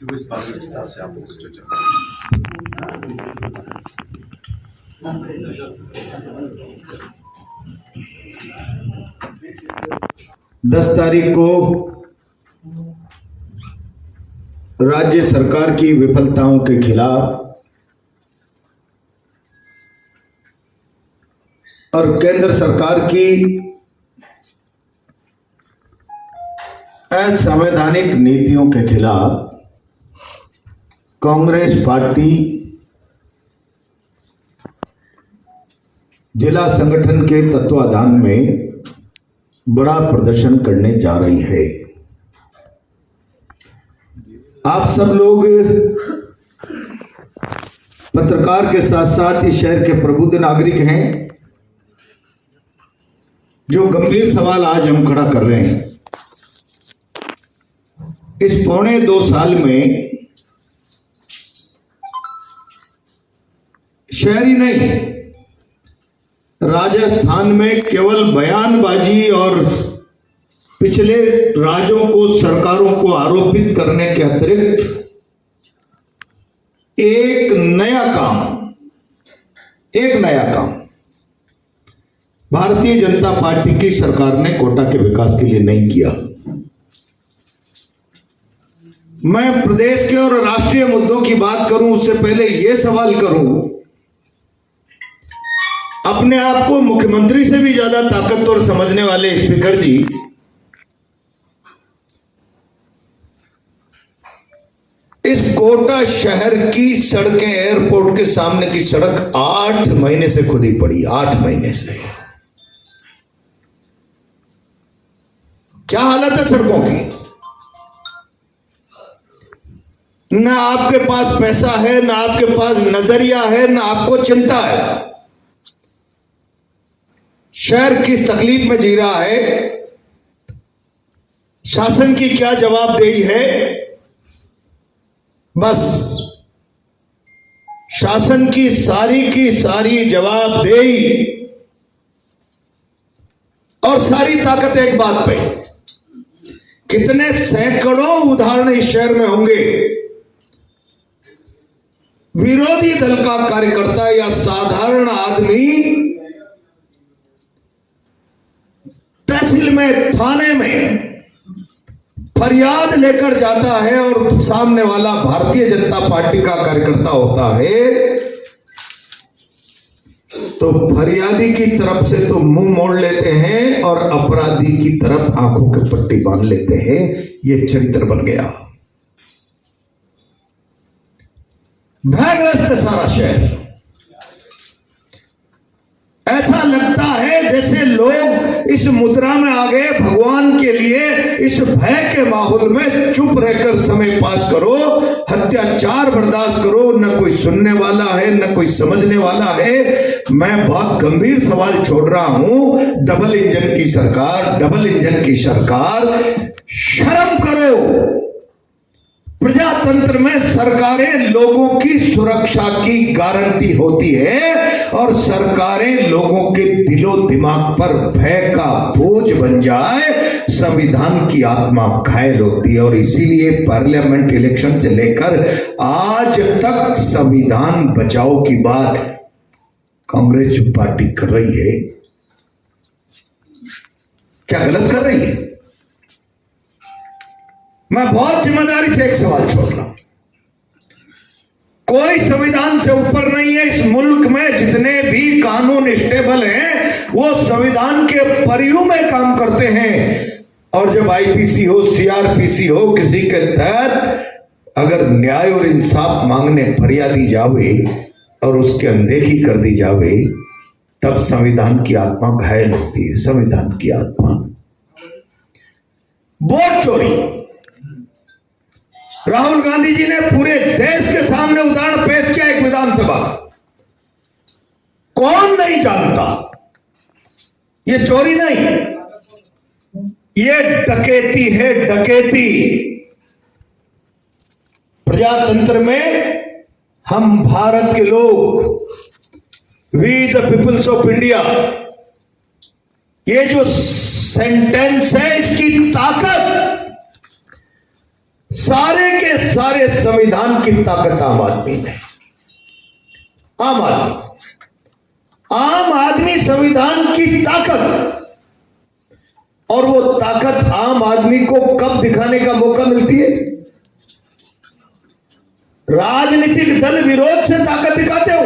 क्योंकि इस बात विस्तार से आप लोग चर्चा 10 तारीख को राज्य सरकार की विफलताओं के खिलाफ और केंद्र सरकार की असंवैधानिक नीतियों के खिलाफ कांग्रेस पार्टी जिला संगठन के तत्वाधान में बड़ा प्रदर्शन करने जा रही है। आप सब लोग पत्रकार के साथ साथ इस शहर के प्रबुद्ध नागरिक हैं। जो गंभीर सवाल आज हम खड़ा कर रहे हैं, इस 2.25 साल में शहर ही नहीं, राजस्थान में केवल बयानबाजी और पिछले राज्यों को, सरकारों को आरोपित करने के अतिरिक्त एक नया काम भारतीय जनता पार्टी की सरकार ने कोटा के विकास के लिए नहीं किया। मैं प्रदेश के और राष्ट्रीय मुद्दों की बात करूं उससे पहले यह सवाल करूं, अपने आप को मुख्यमंत्री से भी ज्यादा ताकतवर समझने वाले स्पीकर जी, इस कोटा शहर की सड़कें, एयरपोर्ट के सामने की सड़क 8 महीने से खुदी पड़ी। 8 महीने से क्या हालत है सड़कों की। न आपके पास पैसा है, न आपके पास नजरिया है, न आपको चिंता है। शहर किस तकलीफ में जी रहा है, शासन की क्या जवाबदेही है। बस शासन की सारी जवाबदेही और सारी ताकत एक बात पे। कितने सैकड़ों उदाहरण इस शहर में होंगे, विरोधी दल का कार्यकर्ता या साधारण आदमी तहसील में, थाने में फरियाद लेकर जाता है और सामने वाला भारतीय जनता पार्टी का कार्यकर्ता होता है, तो फरियादी की तरफ से तो मुंह मोड़ लेते हैं और अपराधी की तरफ आंखों के पट्टी बांध लेते हैं। यह चरित्र बन गया। भयग्रस्त है सारा शहर। ऐसा लगता है जैसे लोग इस मुद्रा में आ गए, भगवान के लिए इस भय के माहौल में चुप रहकर समय पास करो, अत्याचार बर्दाश्त करो। न कोई सुनने वाला है, न कोई समझने वाला है। मैं बहुत गंभीर सवाल छोड़ रहा हूं। डबल इंजन की सरकार, शर्म करो। प्रजातंत्र में सरकारें लोगों की सुरक्षा की गारंटी होती है और सरकारें लोगों के दिलो दिमाग पर भय का बोझ बन जाए, संविधान की आत्मा घायल होती है। और इसीलिए पार्लियामेंट इलेक्शन से लेकर आज तक संविधान बचाओ की बात कांग्रेस जो पार्टी कर रही है, क्या गलत कर रही है? मैं बहुत जिम्मेदारी से एक सवाल छोड़ रहा हूं। कोई संविधान से ऊपर नहीं है। इस मुल्क में जितने भी कानून स्टेबल हैं वो संविधान के परियू में काम करते हैं। और जब आईपीसी हो, सीआरपीसी हो, किसी के तहत अगर न्याय और इंसाफ मांगने फरियादी जावे और उसकी अनदेखी कर दी जावे, तब संविधान की आत्मा घायल होती है। संविधान की आत्मा। वोट चोरी, राहुल गांधी जी ने पूरे देश के सामने उदाहरण पेश किया। एक विधानसभा, कौन नहीं जानता, ये चोरी नहीं, ये डकैती है, डकैती। प्रजातंत्र में हम भारत के लोग, we the peoples of India, ये जो सेंटेंस है, इसकी ताकत सारे के सारे संविधान की ताकत आम आदमी में। आम आदमी संविधान की ताकत, और वो ताकत आम आदमी को कब दिखाने का मौका मिलती है? राजनीतिक दल विरोध से ताकत दिखाते हो।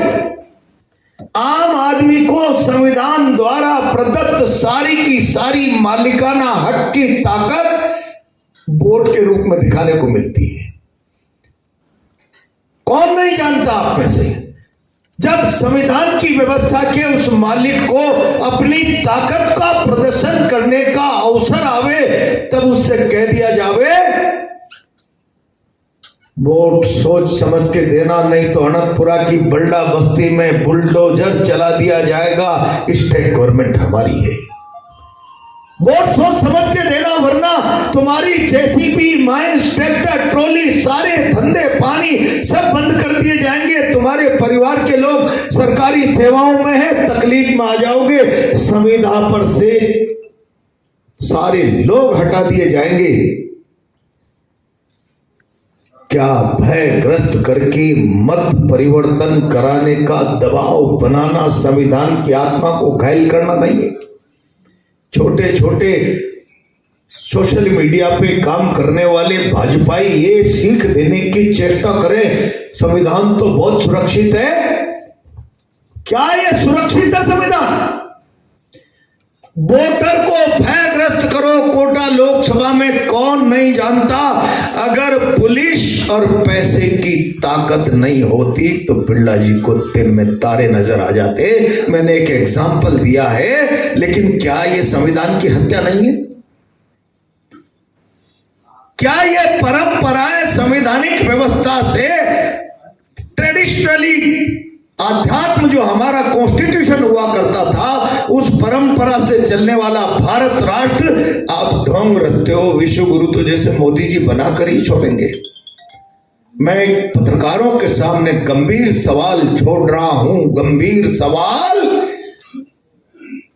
आम आदमी को संविधान द्वारा प्रदत्त सारी की सारी मालिकाना हक की ताकत वोट के रूप में दिखाने को मिलती है। कौन नहीं जानता आप में से, जब संविधान की व्यवस्था के उस मालिक को अपनी ताकत का प्रदर्शन करने का अवसर आवे, तब उससे कह दिया जावे वोट सोच समझ के देना, नहीं तो अनंतपुरा की बल्डा बस्ती में बुलडोजर चला दिया जाएगा, स्टेट गवर्नमेंट हमारी है। वोट सोच समझ के देना, वरना तुम्हारी जेसीबी, माइंस, ट्रैक्टर, ट्रॉली, सारे धंधे पानी सब बंद कर दिए जाएंगे। तुम्हारे परिवार के लोग सरकारी सेवाओं में है, तकलीफ में आ जाओगे। संविदा पर से सारे लोग हटा दिए जाएंगे। क्या भयग्रस्त करके मत परिवर्तन कराने का दबाव बनाना संविधान की आत्मा को घायल करना नहीं है? छोटे छोटे सोशल मीडिया पे काम करने वाले भाजपाई ये सीख देने की चेष्टा करें संविधान तो बहुत सुरक्षित है। क्या ये सुरक्षित है संविधान? वोटर को भयग्रस्त करो। कोटा लोकसभा में कौन नहीं जानता, अगर पुलिस और पैसे की ताकत नहीं होती तो बिरला जी को दिन में तारे नजर आ जाते। मैंने एक एग्जाम्पल दिया है, लेकिन क्या ये संविधान की हत्या नहीं है? क्या ये परंपराएं संवैधानिक व्यवस्था से ट्रेडिशनली आध्यात्म जो हमारा कॉन्स्टिट्यूशन हुआ करता था, उस परंपरा से चलने वाला भारत राष्ट्र आप ढोंग रखते हो। विश्व गुरु तो जैसे मोदी जी बनाकर ही छोड़ेंगे। मैं पत्रकारों के सामने गंभीर सवाल छोड़ रहा हूं, गंभीर सवाल।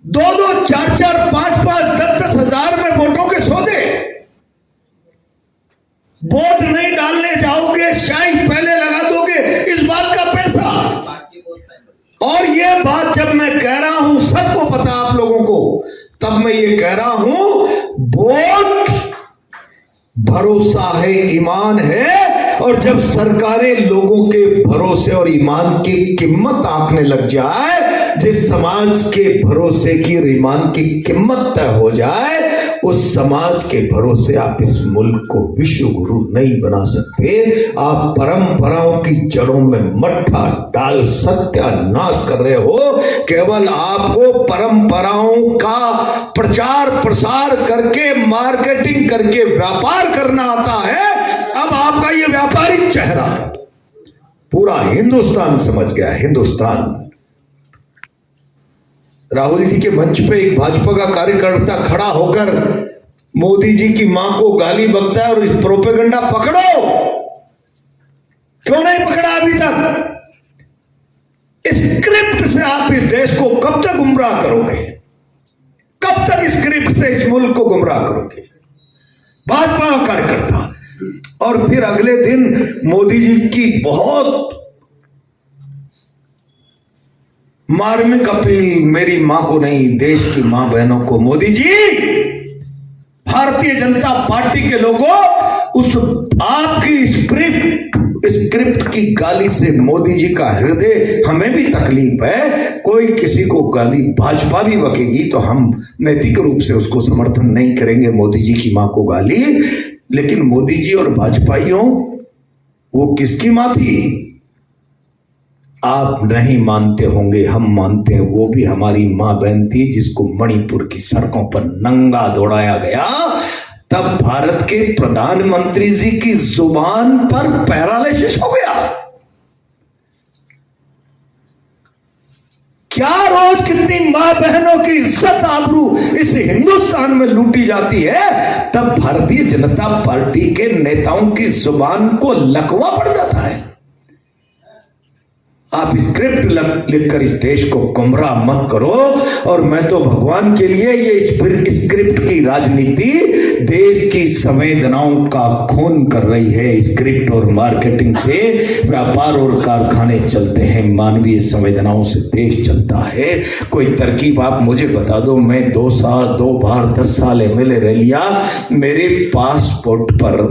2-2, 4-4, 5-5, 10-10 हजार में वोटों के सौदे। वोट नहीं डालने जाओगे, शाही पहले लगा दोगे, इस बात का पैसा। और ये बात जब मैं कह रहा हूं, सबको पता आप लोगों को, तब मैं ये कह रहा हूं वोट भरोसा है, ईमान है। और जब सरकारें लोगों के भरोसे और ईमान की कीमत आंकने लग जाए, जिस समाज के भरोसे की और ईमान की कीमत तय हो जाए, उस समाज के भरोसे आप इस मुल्क को विश्व गुरु नहीं बना सकते। आप परंपराओं की जड़ों में मट्ठा डाल सत्यानाश कर रहे हो। केवल आपको परंपराओं का प्रचार प्रसार करके, मार्केटिंग करके व्यापार करना आता है। अब आपका ये व्यापारिक चेहरा पूरा हिंदुस्तान समझ गया। हिंदुस्तान। राहुल जी के मंच पे एक भाजपा का कार्यकर्ता खड़ा होकर मोदी जी की मां को गाली बकता है, और इस प्रोपेगेंडा पकड़ो। क्यों नहीं पकड़ा अभी तक? स्क्रिप्ट से आप इस देश को कब तक गुमराह करोगे? कब तक स्क्रिप्ट से इस मुल्क को गुमराह करोगे? भाजपा का कार्यकर्ता। और फिर अगले दिन मोदी जी की बहुत मार्मिक अपील, मेरी मां को नहीं, देश की मां बहनों को। मोदी जी, भारतीय जनता पार्टी के लोगों, उस आपकी स्क्रिप्ट की गाली से मोदी जी का हृदय, हमें भी तकलीफ है। कोई किसी को गाली भाजपा भी बकेगी तो हम नैतिक रूप से उसको समर्थन नहीं करेंगे, मोदी जी की मां को गाली। लेकिन मोदी जी और भाजपाइयों, वो किसकी मां थी? आप नहीं मानते होंगे, हम मानते हैं। वो भी हमारी मां बहन थी, जिसको मणिपुर की सड़कों पर नंगा दौड़ाया गया। तब भारत के प्रधानमंत्री जी की जुबान पर पैरालिसिस हो गया। क्या रोज कितनी मां बहनों की इज्जत आबरू इस हिंदुस्तान में लूटी जाती है। तब भारतीय जनता पार्टी के नेताओं की जुबान को लकवा पड़ जाता है। आप स्क्रिप्ट लिखकर इस देश को गुमराह मत करो। और मैं तो भगवान के लिए ये स्क्रिप्ट की राजनीति देश की संवेदनाओं का खून कर रही है। स्क्रिप्ट और मार्केटिंग से व्यापार और कारखाने चलते हैं, मानवीय संवेदनाओं से देश चलता है। कोई तरकीब आप मुझे बता दो। मैं 2 बार 10 साल एमएलए रह लिया, मेरे पासपोर्ट पर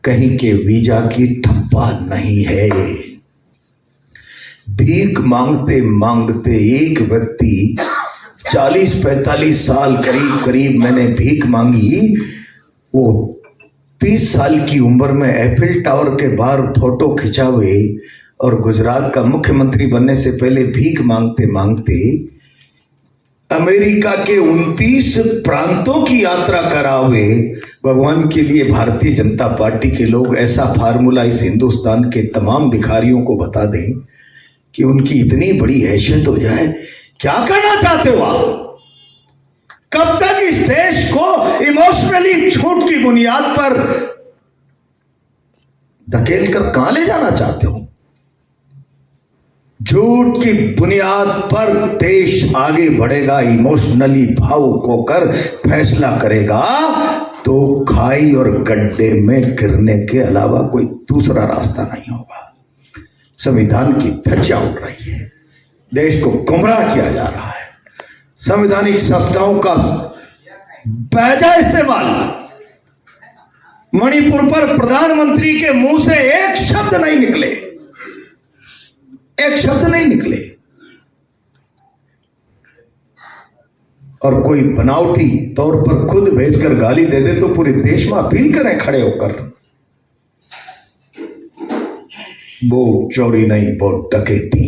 कहीं के वीजा की ठप्पा नहीं है। भीख मांगते मांगते एक व्यक्ति 40-45 साल करीब मैंने भीख मांगी। वो 30 साल की उम्र में एफिल टावर के बाहर फोटो खिंचावे और गुजरात का मुख्यमंत्री बनने से पहले भीख मांगते मांगते अमेरिका के 29 प्रांतों की यात्रा करावे। भगवान के लिए भारतीय जनता पार्टी के लोग ऐसा फार्मूला इस हिंदुस्तान के तमाम भिखारियों को बता दें कि उनकी इतनी बड़ी हैसियत हो जाए। क्या करना चाहते हो आप? कब तक इस देश को इमोशनली झूठ की बुनियाद पर धकेल कर कहां ले जाना चाहते हो? झूठ की बुनियाद पर देश आगे बढ़ेगा, इमोशनली भावुक होकर फैसला करेगा तो खाई और गड्ढे में गिरने के अलावा कोई दूसरा रास्ता नहीं होगा। संविधान की धज्जियां उड़ रही है, देश को गुमराह किया जा रहा है। संवैधानिक संस्थाओं का बेजा इस्तेमाल। मणिपुर पर प्रधानमंत्री के मुंह से एक शब्द नहीं निकले, एक शब्द नहीं निकले। और कोई बनावटी तौर पर खुद भेजकर गाली दे दे तो पूरे देश में अपील करें खड़े होकर। वोट चोरी नहीं, वोट डकैती,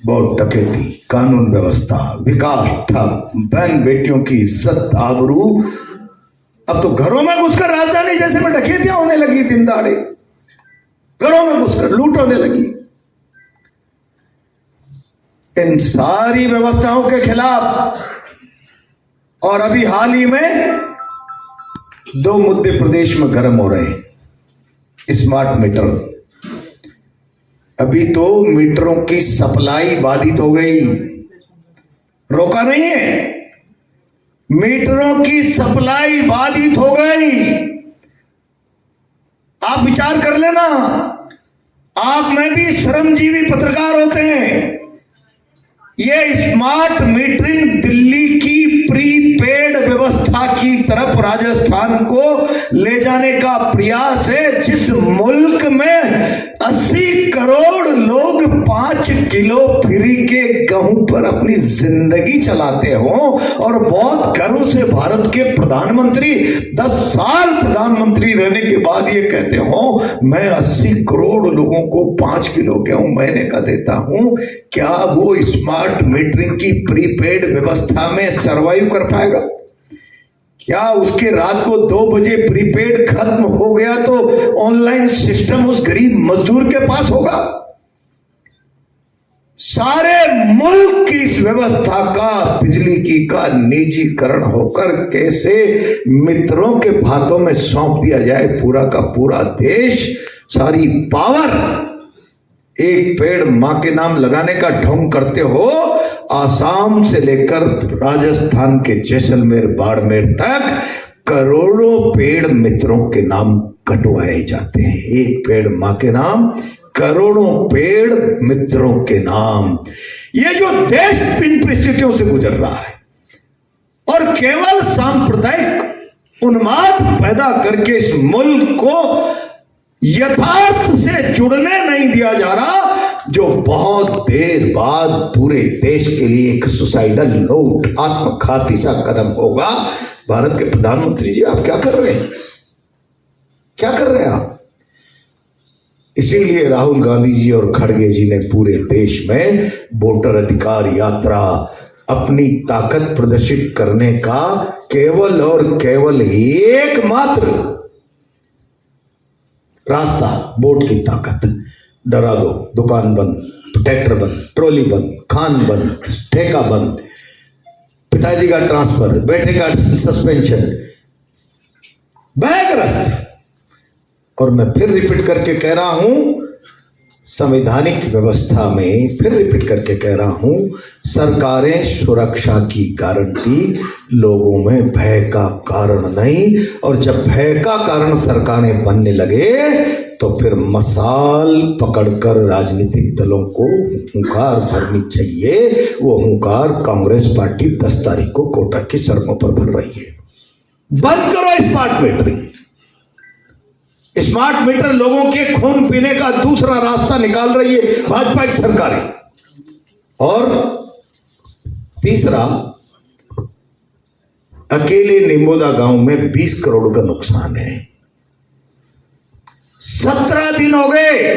वोट डकैती, कानून व्यवस्था, विकास ठप, बहन बेटियों की इज्जत आबरू। अब तो घरों में घुसकर राजधानी जैसे में डकैतियां होने लगी, दिन दहाड़े घरों में घुसकर लूट होने लगी। इन सारी व्यवस्थाओं के खिलाफ और अभी हाल ही में 2 मुद्दे प्रदेश में गर्म हो रहे हैं। स्मार्ट मीटर, अभी तो मीटरों की सप्लाई बाधित हो गई, रोका नहीं है। मीटरों की सप्लाई बाधित हो गई। आप विचार कर लेना, आप में भी श्रमजीवी पत्रकार होते हैं। ये स्मार्ट मीटरिंग दिल्ली की प्रीपेड व्यवस्था की तरफ राजस्थान को ले जाने का प्रयास है। जिस मुल्क में 80 करोड़ लोग 5 किलो फ्री के गेहूं पर अपनी जिंदगी चलाते हो और बहुत गर्व से भारत के प्रधानमंत्री 10 साल प्रधानमंत्री रहने के बाद ये कहते हो मैं 80 करोड़ लोगों को 5 किलो गेहूं महीने का देता हूं, क्या वो स्मार्ट मीटरिंग की प्रीपेड व्यवस्था में सरवाइव कर पाएगा? क्या उसके रात को 2 बजे प्रीपेड खत्म हो गया तो ऑनलाइन सिस्टम उस गरीब मजदूर के पास होगा? सारे मुल्क की इस व्यवस्था का, बिजली की का निजीकरण होकर कैसे मित्रों के हाथों में सौंप दिया जाए पूरा का पूरा देश, सारी पावर। एक पेड़ मां के नाम लगाने का ढोंग करते हो, आसाम से लेकर राजस्थान के जैसलमेर बाड़मेर तक करोड़ों पेड़ मित्रों के नाम कटवाए जाते हैं। एक पेड़ मां के नाम, करोड़ों पेड़ मित्रों के नाम। ये जो देश इन परिस्थितियों से गुजर रहा है और केवल सांप्रदायिक उन्माद पैदा करके इस मुल्क को यथार्थ से जुड़ने नहीं दिया जा रहा, जो बहुत देर बाद पूरे देश के लिए एक सुसाइडल नोट, आत्मघाती सा कदम होगा। भारत के प्रधानमंत्री जी, आप क्या कर रहे हैं? क्या कर रहे हैं आप? इसीलिए राहुल गांधी जी और खड़गे जी ने पूरे देश में वोटर अधिकार यात्रा, अपनी ताकत प्रदर्शित करने का केवल और केवल एकमात्र रास्ता, वोट की ताकत। डरा दो, दुकान बंद, ट्रैक्टर बंद, ट्रॉली बंद, खान बंद, ठेका बंद, पिताजी का ट्रांसफर, बेटे का सस्पेंशन, बैग्रस्त। और मैं फिर रिपीट करके कह रहा हूं, संवैधानिक व्यवस्था में फिर रिपीट करके कह रहा हूं, सरकारें सुरक्षा की गारंटी, लोगों में भय का कारण नहीं। और जब भय का कारण सरकारें बनने लगे तो फिर मसाल पकड़कर राजनीतिक दलों को हुंकार भरनी चाहिए। वो हुंकार कांग्रेस पार्टी 10 तारीख को कोटा की सड़कों पर भर रही है। बंद करो स्मार्ट मीटरिंग। स्मार्ट मीटर लोगों के खून पीने का दूसरा रास्ता निकाल रही है भाजपा की सरकारें। और तीसरा, अकेले निमोदा गांव में 20 करोड़ का नुकसान है। 17 दिन हो गए।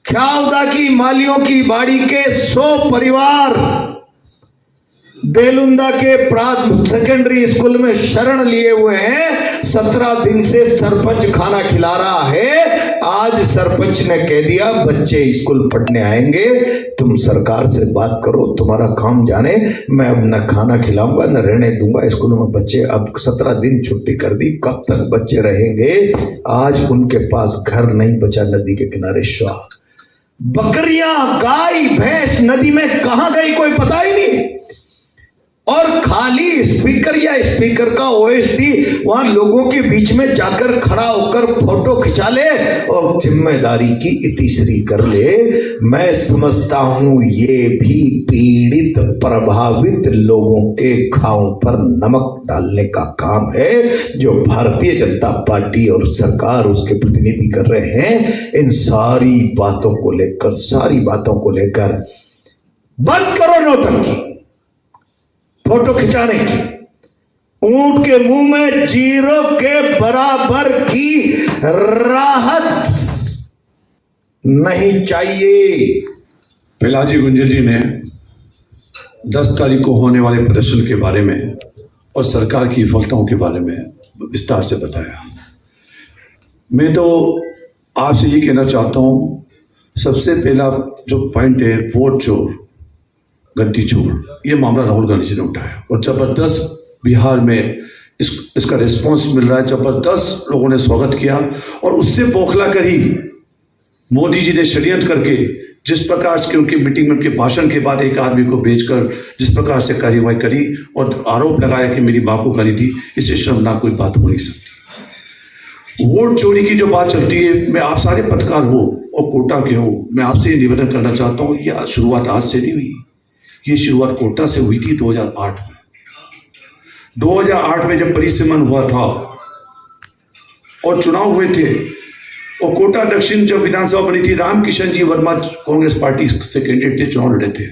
ख्याउदा की मालियों की बाड़ी के 100 परिवार देलुंदा के सेकेंडरी स्कूल में शरण लिए हुए हैं। 17 दिन से सरपंच खाना खिला रहा है। आज सरपंच ने कह दिया बच्चे स्कूल पढ़ने आएंगे, तुम सरकार से बात करो, तुम्हारा काम जाने, मैं अब न खाना खिलाऊंगा न रहने दूंगा स्कूल में बच्चे। अब 17 दिन छुट्टी कर दी, कब तक बच्चे रहेंगे? आज उनके पास घर नहीं बचा नदी के किनारे। श्वाह, बकरियां, गाय, भैंस नदी में कहां गई कोई पता ही नहीं। और खाली स्पीकर या स्पीकर का ओएसडी वहां लोगों के बीच में जाकर खड़ा होकर फोटो खिंचा ले और जिम्मेदारी की इतिश्री कर ले। मैं समझता हूं ये भी पीड़ित प्रभावित लोगों के घावों पर नमक डालने का काम है जो भारतीय जनता पार्टी और सरकार उसके प्रतिनिधि कर रहे हैं। इन सारी बातों को लेकर बंद करो नौटंकी, फोटो खिंचाने की। ऊंट के मुंह में जीरो के बराबर की राहत नहीं चाहिए। प्रहलाद गुंजल जी ने 10 तारीख को होने वाले प्रदर्शन के बारे में और सरकार की विफलताओं के बारे में विस्तार से बताया। मैं तो आपसे ये कहना चाहता हूँ, सबसे पहला जो पॉइंट है वोट चोर, गद्दी चोर, ये मामला राहुल गांधी जी ने उठाया और जबरदस्त बिहार में इसका रिस्पांस मिल रहा है। जबरदस्त लोगों ने स्वागत किया और उससे बौखला कर ही मोदी जी ने षड्यंत्र करके जिस प्रकार से उनकी मीटिंग में उनके भाषण के बाद एक आदमी को भेजकर जिस प्रकार से कार्यवाही करी और आरोप लगाया कि मेरी मां को गाली दी, इससे शर्मनाक कोई बात हो नहीं सकती। वोट चोरी की जो बात चलती है, मैं आप सारे पत्रकार हो और कोटा के हो, मैं आपसे निवेदन करना चाहता हूँ कि शुरुआत आज से नहीं हुई। ये शुरुआत कोटा से हुई थी 2008 में। 2008 में जब परिसमन हुआ था और चुनाव हुए थे और कोटा दक्षिण जब विधानसभा बनी थी, रामकिशन जी वर्मा कांग्रेस पार्टी से कैंडिडेट थे, चुनाव लड़े थे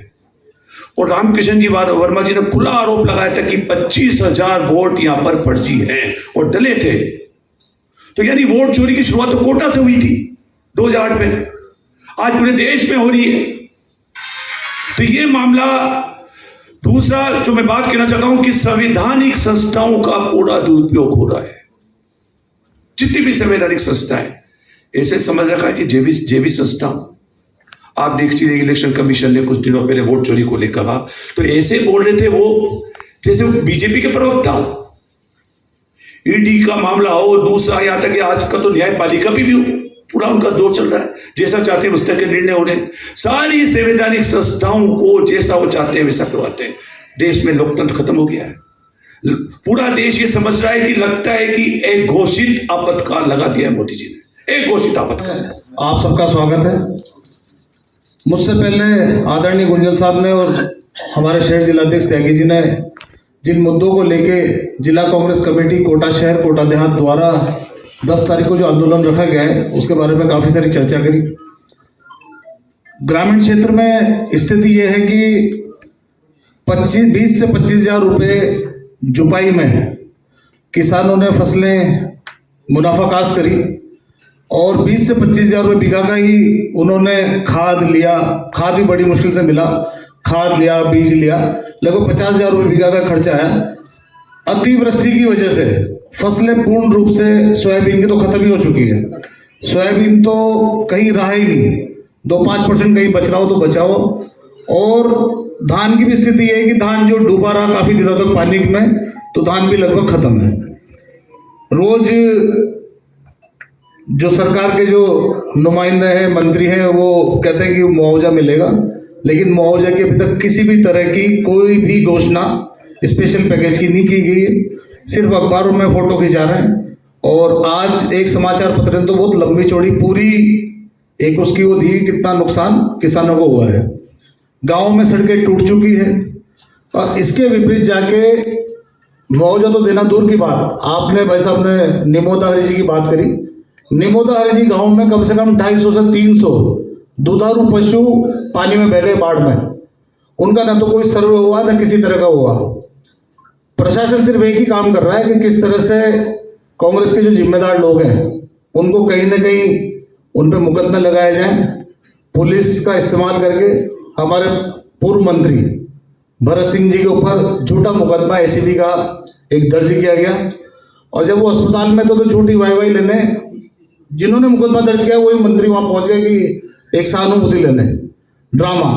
और रामकिशन जी वर्मा जी ने खुला आरोप लगाया था कि 25,000 वोट यहां पर फर्जी हैं और डले थे। तो यानी वोट चोरी की शुरुआत तो कोटा से हुई थी 2008 में, आज पूरे देश में हो रही है। तो ये मामला, दूसरा जो मैं बात कहना चाहता हूं कि संवैधानिक संस्थाओं का पूरा दुरुपयोग हो रहा है। जितनी भी संवैधानिक संस्थाएं ऐसे समझ रखा है कि जेबी संस्था, आप देखिए इलेक्शन कमीशन ने कुछ दिनों पहले वोट चोरी को लेकर कहा तो ऐसे बोल रहे थे वो जैसे वो बीजेपी के प्रवक्ता हो। ईडी का मामला हो, दूसरा यहाँ तक कि आज का तो न्यायपालिका भी पूरा उनका जोर चल रहा है, जैसा चाहते हैं उस तरह के निर्णय हो रहे हैं। सारी संवैधानिक संस्थाओं को जैसा वो चाहते हैं वैसा करवाते हैं। देश में लोकतंत्र खत्म हो गया है। पूरा देश ये समझ रहा है कि लगता है कि एक घोषित आपातकाल लगा दिया है मोदी जी ने, एक घोषित आपातकाल। आप सबका स्वागत है। मुझसे पहले आदरणीय गुंजल साहब ने और हमारे शहर जिलाध्यक्ष त्यागी जी ने जिन मुद्दों को लेके जिला कांग्रेस कमेटी कोटा शहर कोटा देहात द्वारा 10 तारीख को जो आंदोलन रखा गया है उसके बारे में काफ़ी सारी चर्चा करी। ग्रामीण क्षेत्र में स्थिति यह है कि 20 से 25,000 रुपये जुपाई में किसानों ने फसलें मुनाफाकाश करी और 20 से 25,000 रुपये बीघा का ही उन्होंने खाद लिया। खाद भी बड़ी मुश्किल से मिला, खाद लिया, बीज लिया, लगभग 50,000 रुपये बीघा का खर्चा है। अतिवृष्टि की वजह से फसलें पूर्ण रूप से सोयाबीन की तो खत्म ही हो चुकी है। सोयाबीन तो कहीं रहा ही नहीं, 2-5% कहीं बच रहा हो तो बचाओ। और धान की भी स्थिति है कि धान जो डूबा रहा काफी दिनों तक पानी में, तो धान भी लगभग खत्म है। रोज जो सरकार के जो नुमाइंदे हैं, मंत्री हैं, वो कहते हैं कि मुआवजा मिलेगा, लेकिन मुआवजा की अभी तक किसी भी तरह की कोई भी घोषणा स्पेशल पैकेज की नहीं की गई है। सिर्फ अखबारों में फोटो खिंचा रहे हैं। और आज एक समाचार पत्र ने तो बहुत लंबी चौड़ी पूरी एक उसकी वो दी कितना नुकसान किसानों को हुआ है। गाँव में सड़कें टूट चुकी है। और इसके विपरीत जाके मुआवजा तो देना दूर की बात, आपने भाई साहब ने निमोदा हरी जी की बात करी। निमोदा हरी जी गाँव में कम से कम 250 से 300 दुधारू पशु पानी में बह गए बाढ़ में। उनका ना तो कोई सर्वे हुआ ना किसी तरह का हुआ। प्रशासन सिर्फ एक ही काम कर रहा है कि किस तरह से कांग्रेस के जो जिम्मेदार लोग हैं उनको कहीं ना कहीं उन पर मुकदमे लगाए जाएं। पुलिस का इस्तेमाल करके हमारे पूर्व मंत्री भरत सिंह जी के ऊपर झूठा मुकदमा एसीबी का एक दर्ज किया गया। और जब वो अस्पताल में तो झूठी वाई लेने जिन्होंने मुकदमा दर्ज किया वही मंत्री वहां पहुंच गए कि एक सहानुभूति लेने। ड्रामा।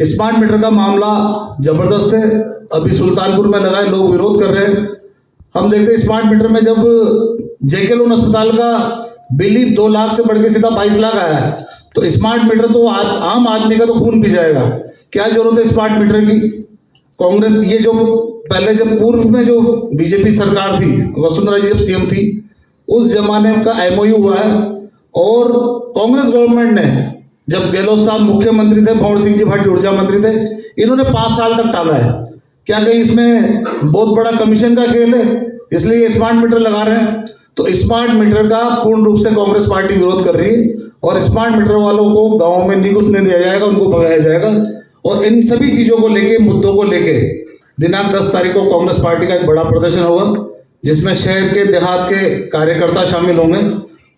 स्मार्ट मीटर का मामला जबरदस्त है। अभी सुल्तानपुर में लगाए, लोग विरोध कर रहे हैं। हम देखते हैं स्मार्ट मीटर में जब जेके लोन अस्पताल का बिल ही 2 लाख से बढ़ के सीधा 22 लाख आया है, तो स्मार्ट मीटर तो आम आदमी का तो खून पी जाएगा। क्या जरूरत है स्मार्ट मीटर की? कांग्रेस ये जो पहले जब पूर्व में जो बीजेपी सरकार थी, वसुंधरा जी जब सीएम थी, उस जमाने का एमओयू हुआ है। और कांग्रेस गवर्नमेंट ने जब गहलोत साहब मुख्यमंत्री थे, भंवर सिंह जी भाटी ऊर्जा मंत्री थे, इन्होंने 5 साल तक टाला है। क्या कहीं इसमें बहुत बड़ा कमीशन का खेल है इसलिए ये स्मार्ट मीटर लगा रहे हैं? तो स्मार्ट मीटर का पूर्ण रूप से कांग्रेस पार्टी विरोध कर रही है। और स्मार्ट मीटर वालों को गाँव में नहीं घुसने दिया जाएगा, उनको भगाया जाएगा। और इन सभी चीजों को लेके, मुद्दों को लेके दिनांक 10 तारीख को कांग्रेस पार्टी का एक बड़ा प्रदर्शन होगा, जिसमें शहर के देहात के कार्यकर्ता शामिल होंगे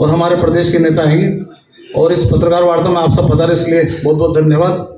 और हमारे प्रदेश के नेता आएंगे। और इस पत्रकार वार्ता में आप सब पधारे इसलिए बहुत बहुत धन्यवाद।